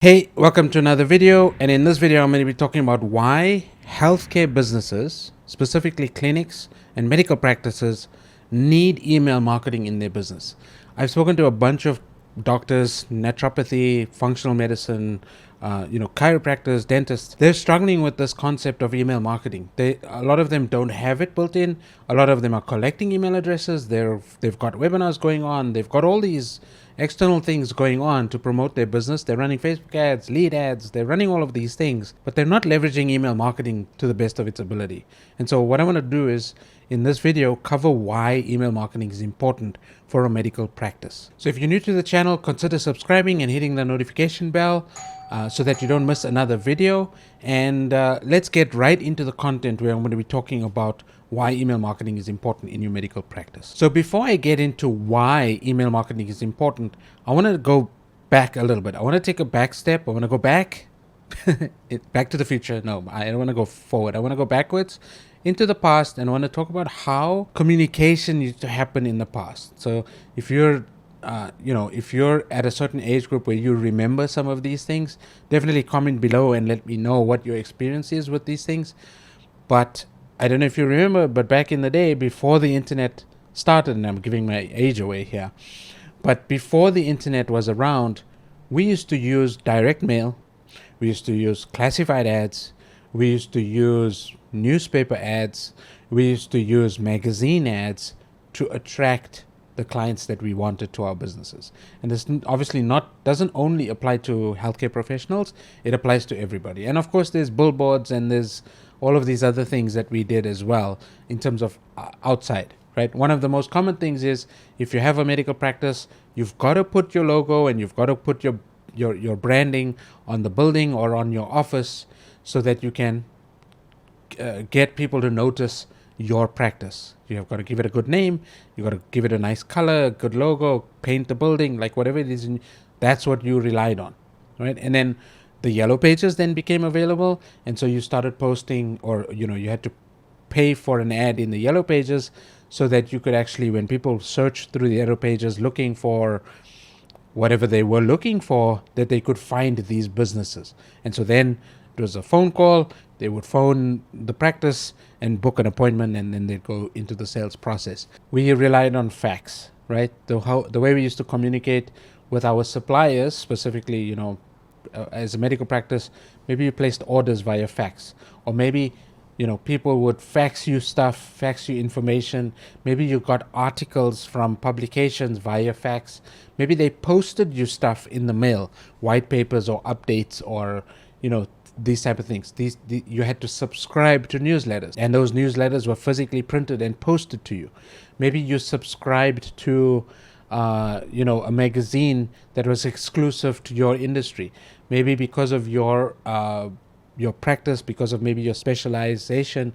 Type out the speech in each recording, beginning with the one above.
Hey, welcome to another video. And in this video, I'm going to be talking about why healthcare businesses, specifically clinics and medical practices, need email marketing in their business. I've spoken to a bunch of doctors, naturopathy, functional medicine, chiropractors, dentists. They're struggling with this concept of email marketing. A lot of them don't have it built in. A lot of them are collecting email addresses. They've got webinars going on. They've got all these external things going on to promote their business. They're running Facebook ads, lead ads, they're running all of these things, but they're not leveraging email marketing to the best of its ability. And so what I want to do is in this video cover why email marketing is important for a medical practice. So if you're new to the channel, consider subscribing and hitting the notification bell so that you don't miss another video. And let's get right into the content where I'm going to be talking about why email marketing is important in your medical practice. So before I get into why email marketing is important, I want to go back a little bit. I want to take a back step. I want to go back, back to the future. No, I don't want to go forward. I want to go backwards into the past, and I want to talk about how communication used to happen in the past. So if you're if you're at a certain age group where you remember some of these things, definitely comment below and let me know what your experience is with these things. But I don't know if you remember, but back in the day, before the internet started, and I'm giving my age away here, but before the internet was around, we used to use direct mail, we used to use classified ads, we used to use newspaper ads, we used to use magazine ads to attract the clients that we wanted to our businesses. And this obviously doesn't only apply to healthcare professionals, it applies to everybody. And of course there's billboards and there's all of these other things that we did as well in terms of outside, right? One of the most common things is if you have a medical practice, you've got to put your logo and you've got to put your branding on the building or on your office so that you can get people to notice your practice. You've got to give it a good name, you've got to give it a nice color, a good logo, paint the building, like whatever it is, that's what you relied on, right? And then the yellow pages then became available, and so you started posting, or you had to pay for an ad in the yellow pages so that you could actually, when people search through the yellow pages looking for whatever they were looking for, that they could find these businesses. And so then it was a phone call, they would phone the practice and book an appointment, and then they'd go into the sales process. We relied on fax, right? The way we used to communicate with our suppliers, specifically, as a medical practice, maybe you placed orders via fax, or maybe people would fax you stuff, fax you information. Maybe you got articles from publications via fax. Maybe they posted you stuff in the mail, white papers or updates, or these type of things. You had to subscribe to newsletters, and those newsletters were physically printed and posted to you. Maybe you subscribed to a magazine that was exclusive to your industry. Maybe because of your practice, because of maybe your specialization,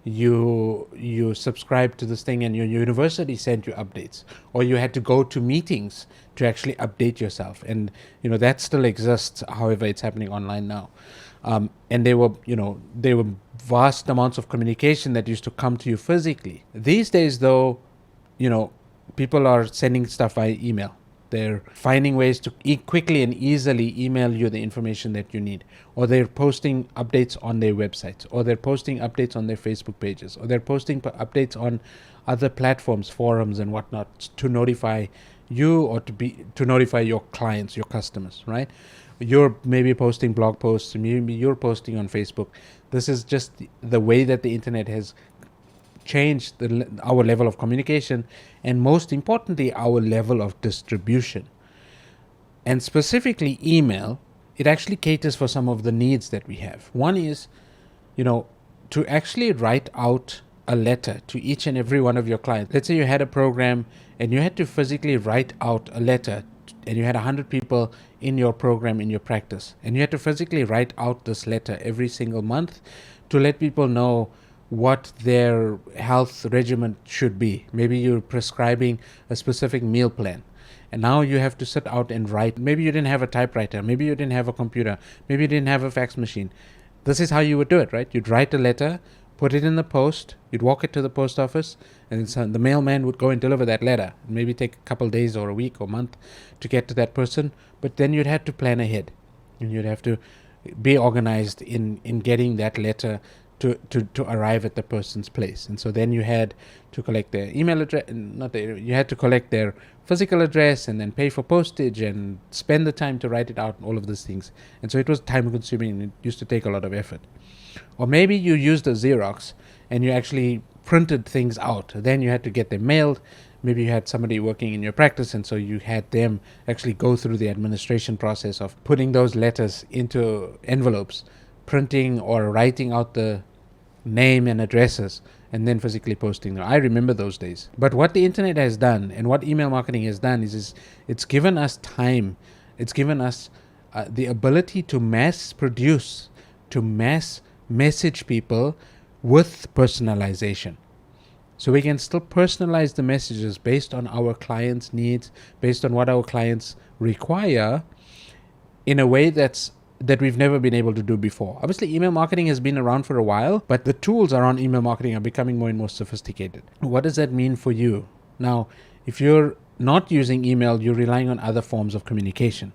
you subscribed to this thing and your university sent you updates, or you had to go to meetings to actually update yourself. And that still exists, however it's happening online now. And there were vast amounts of communication that used to come to you physically. These days though, people are sending stuff via email. They're finding ways to quickly and easily email you the information that you need, or they're posting updates on their websites, or they're posting updates on their Facebook pages, or they're posting updates on other platforms, forums and whatnot, to notify you, or to notify your clients, your customers, right? You're maybe posting blog posts, maybe you're posting on Facebook. This is just the way that the internet has changed our level of communication, and most importantly, our level of distribution. And specifically email, it actually caters for some of the needs that we have. One is, to actually write out a letter to each and every one of your clients. Let's say you had a program and you had to physically write out a letter, and you had 100 people in your program, in your practice, and you had to physically write out this letter every single month to let people know what their health regimen should be. Maybe you're prescribing a specific meal plan, and now you have to sit out and write. Maybe you didn't have a typewriter, maybe you didn't have a computer, maybe you didn't have a fax machine. This is how you would do it, right? You'd write a letter, put it in the post, you'd walk it to the post office, and the mailman would go and deliver that letter. Maybe take a couple days or a week or month to get to that person, but then you'd have to plan ahead. and you'd have to be organized in getting that letter to arrive at the person's place. And so then you had to collect their email address, you had to collect their physical address and then pay for postage and spend the time to write it out, all of these things. And so it was time consuming and it used to take a lot of effort. Or maybe you used a Xerox and you actually printed things out. Then you had to get them mailed. Maybe you had somebody working in your practice, and so you had them actually go through the administration process of putting those letters into envelopes, printing or writing out the name and addresses, and then physically posting them. I remember those days. But what the internet has done and what email marketing has done is it's given us time. It's given us the ability to mass produce, to mass message people with personalization. So we can still personalize the messages based on our clients' needs, based on what our clients require, in a way that we've never been able to do before. Obviously, email marketing has been around for a while, but the tools around email marketing are becoming more and more sophisticated. What does that mean for you? Now, if you're not using email, you're relying on other forms of communication.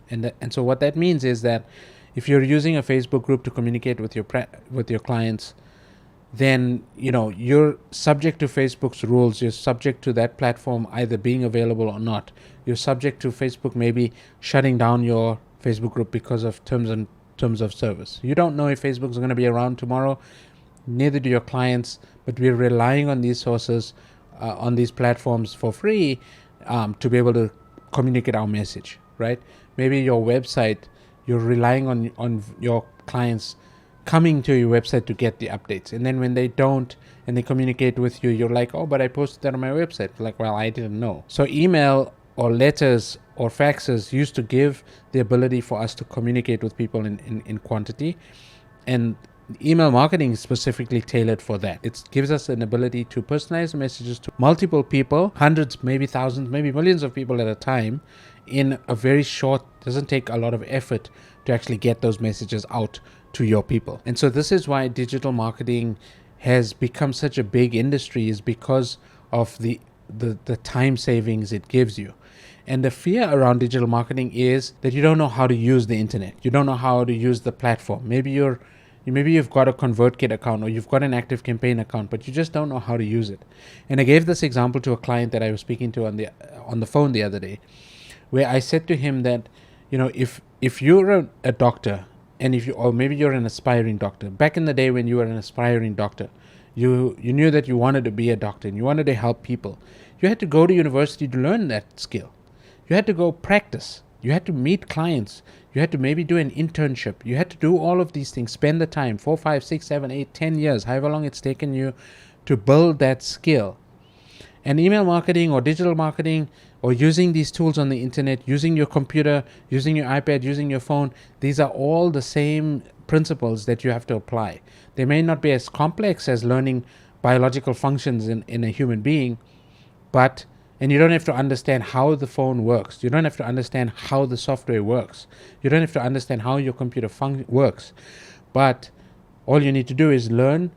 And so what that means is that if you're using a Facebook group to communicate with your clients, then you're subject to Facebook's rules. You're subject to that platform either being available or not. You're subject to Facebook maybe shutting down your Facebook group because of terms of service. You don't know if Facebook's going to be around tomorrow. Neither do your clients. But we're relying on these sources, on these platforms for free, to be able to communicate our message. Right? Maybe your website, you're relying on your clients coming to your website to get the updates, and then when they don't and they communicate with you, you're like, oh, but I posted that on my website. Like, well, I didn't know. So email or letters or faxes used to give the ability for us to communicate with people in quantity, and email marketing is specifically tailored for that. It gives us an ability to personalize messages to multiple people, hundreds, maybe thousands, maybe millions of people at a time, in a very short, doesn't take a lot of effort to actually get those messages out to your people. And so this is why digital marketing has become such a big industry, is because of the time savings it gives you. And the fear around digital marketing is that you don't know how to use the internet. You don't know how to use the platform. Maybe you've got a ConvertKit account or you've got an ActiveCampaign account, but you just don't know how to use it. And I gave this example to a client that I was speaking to on the phone the other day, where I said to him that, if you're a doctor, and or maybe you're an aspiring doctor. Back in the day when you were an aspiring doctor, you knew that you wanted to be a doctor and you wanted to help people. You had to go to university to learn that skill. You had to go practice. You had to meet clients. You had to maybe do an internship. You had to do all of these things, spend the time, 4, 5, 6, 7, 8, 10 years, however long it's taken you to build that skill. And email marketing or digital marketing, or using these tools on the internet, using your computer, using your iPad, using your phone, these are all the same principles that you have to apply. They may not be as complex as learning biological functions in a human being, and you don't have to understand how the phone works. You don't have to understand how the software works. You don't have to understand how your computer works. But all you need to do is learn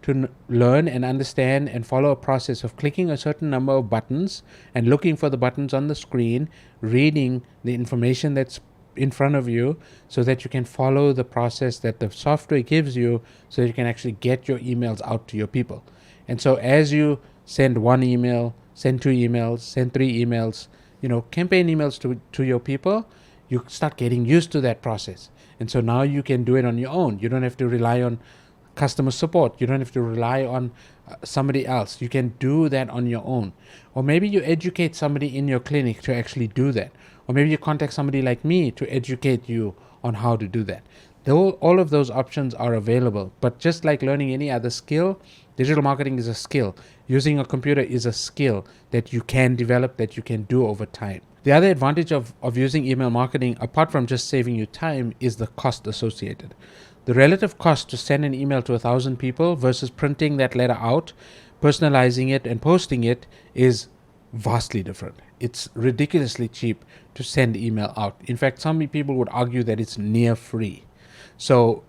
and understand and follow a process of clicking a certain number of buttons and looking for the buttons on the screen, reading the information that's in front of you, so that you can follow the process that the software gives you, so that you can actually get your emails out to your people. And so as you send one email, send 2 emails, send 3 emails, campaign emails to your people, you start getting used to that process. And so now you can do it on your own. You don't have to rely on customer support. You don't have to rely on somebody else. You can do that on your own. Or maybe you educate somebody in your clinic to actually do that. Or maybe you contact somebody like me to educate you on how to do that. All of those options are available. But just like learning any other skill, digital marketing is a skill. Using a computer is a skill that you can develop, that you can do over time. The other advantage of using email marketing, apart from just saving you time, is the cost associated. The relative cost to send an email to 1,000 people versus printing that letter out, personalizing it, and posting it is vastly different. It's ridiculously cheap to send email out. In fact, some people would argue that it's near free. So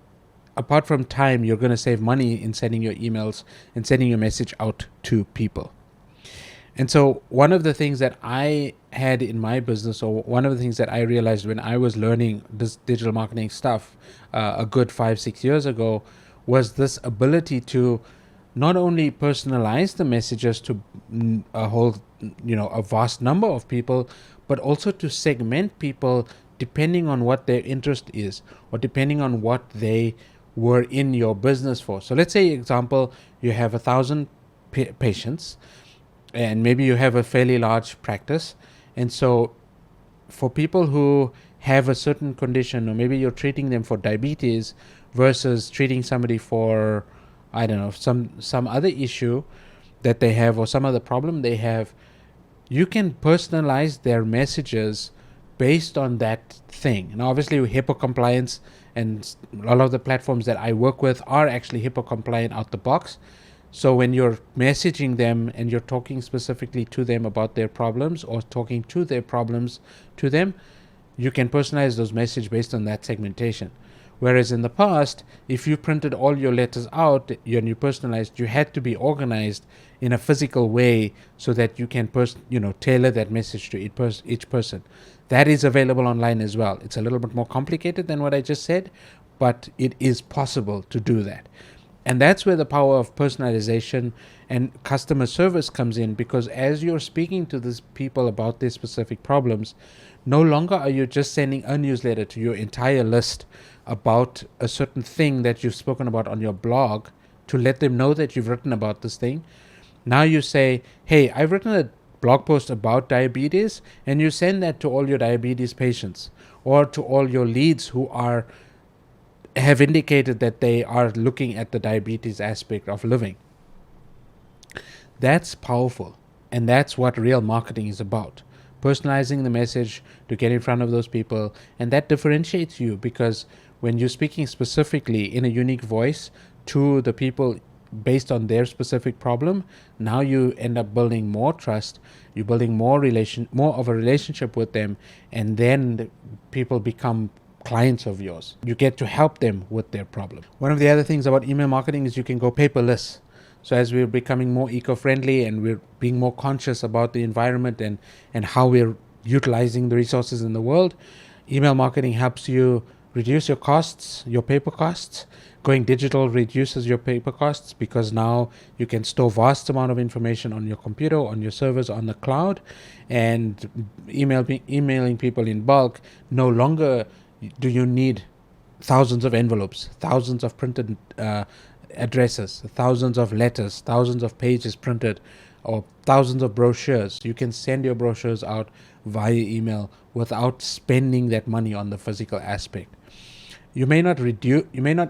apart from time, you're going to save money in sending your emails and sending your message out to people. And so one of the things that I had in my business, or one of the things that I realized when I was learning this digital marketing stuff a good 5-6 years ago, was this ability to not only personalize the messages to a whole, a vast number of people, but also to segment people depending on what their interest is, or depending on what they were in your business for. So let's say, example, you have 1,000 patients, and maybe you have a fairly large practice. And so for people who have a certain condition, or maybe you're treating them for diabetes versus treating somebody for, I don't know, some other issue that they have, or some other problem they have, you can personalize their messages based on that thing. And obviously HIPAA compliance, and a lot of the platforms that I work with are actually HIPAA compliant out the box. So when you're messaging them and you're talking specifically to them about their problems, or talking to their problems to them, you can personalize those messages based on that segmentation. Whereas in the past, if you printed all your letters out and you personalized, you had to be organized in a physical way so that you can tailor that message to each person. That is available online as well. It's a little bit more complicated than what I just said, but it is possible to do that. And that's where the power of personalization and customer service comes in, because as you're speaking to these people about their specific problems, no longer are you just sending a newsletter to your entire list about a certain thing that you've spoken about on your blog to let them know that you've written about this thing. Now you say, hey, I've written a blog post about diabetes, and you send that to all your diabetes patients, or to all your leads who have indicated that they are looking at the diabetes aspect of living. That's powerful. And that's what real marketing is about. Personalizing the message to get in front of those people. And that differentiates you, because when you're speaking specifically in a unique voice to the people based on their specific problem, now you end up building more trust. You're building more of a relationship with them. And then people become clients of yours. You get to help them with their problem. One of the other things about email marketing is you can go paperless. So as we're becoming more eco-friendly and we're being more conscious about the environment and how we're utilizing the resources in the world, email marketing helps you reduce your costs, your paper costs. Going digital reduces your paper costs, because now you can store vast amount of information on your computer, on your servers, on the cloud. And emailing people in bulk, no longer do you need thousands of envelopes, thousands of printed addresses, thousands of letters, thousands of pages printed, or thousands of brochures. You can send your brochures out via email without spending that money on the physical aspect. You may not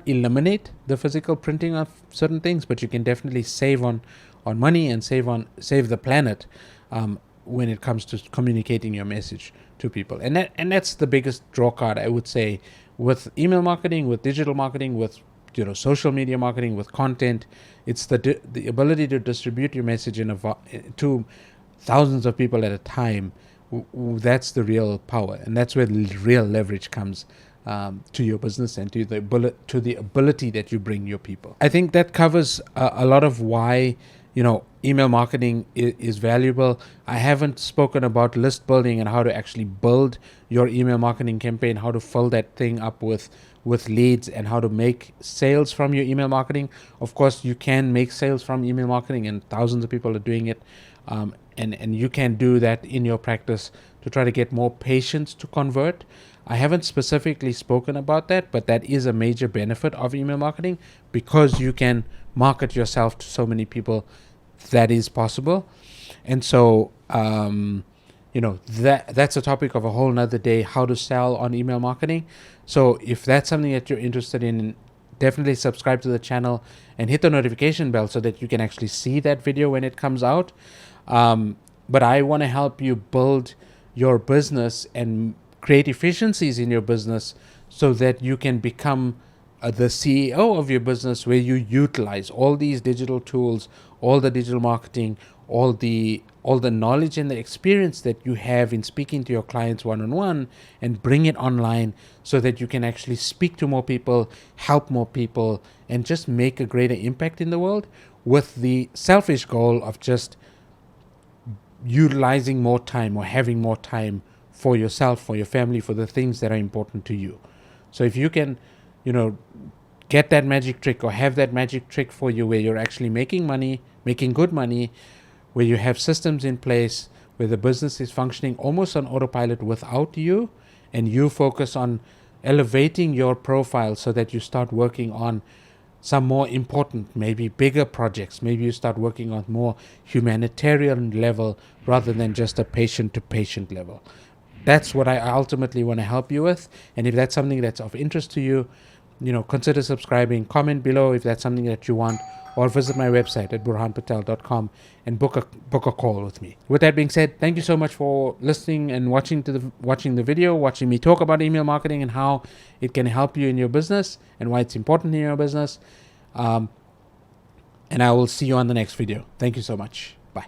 eliminate the physical printing of certain things, but you can definitely save on money and save the planet when it comes to communicating your message to people. And that's the biggest draw card, I would say, with email marketing, with digital marketing, with social media marketing, with content. It's the ability to distribute your message to thousands of people at a time. That's the real power, and that's where the real leverage comes to your business, and to the ability that you bring your people. I think that covers a lot of why email marketing is valuable. I haven't spoken about list building and how to actually build your email marketing campaign, how to fill that thing up with leads, and how to make sales from your email marketing. Of course, you can make sales from email marketing, and thousands of people are doing it. And you can do that in your practice to try to get more patients to convert. I haven't specifically spoken about that, but that is a major benefit of email marketing, because you can market yourself to so many people. That is possible. And so that's a topic of a whole nother day, how to sell on email marketing. So if that's something that you're interested in, definitely subscribe to the channel and hit the notification bell so that you can actually see that video when it comes out. But I want to help you build your business and create efficiencies in your business so that you can become the CEO of your business, where you utilize all these digital tools, all the digital marketing, all the knowledge and the experience that you have in speaking to your clients one-on-one, and bring it online so that you can actually speak to more people, help more people, and just make a greater impact in the world, with the selfish goal of just utilizing more time or having more time for yourself, for your family, for the things that are important to you. So if you can, get that magic trick or have that magic trick for you where you're actually making money, making good money, where you have systems in place, where the business is functioning almost on autopilot without you, and you focus on elevating your profile so that you start working on some more important, maybe bigger projects. Maybe you start working on more humanitarian level rather than just a patient to patient level. That's what I ultimately want to help you with. And if that's something that's of interest to you, consider subscribing, comment below if that's something that you want, or visit my website at burhanpatel.com and book a call with me. With that being said, thank you so much for listening and watching the video, watching me talk about email marketing and how it can help you in your business and why it's important in your business. And I will see you on the next video. Thank you so much. Bye.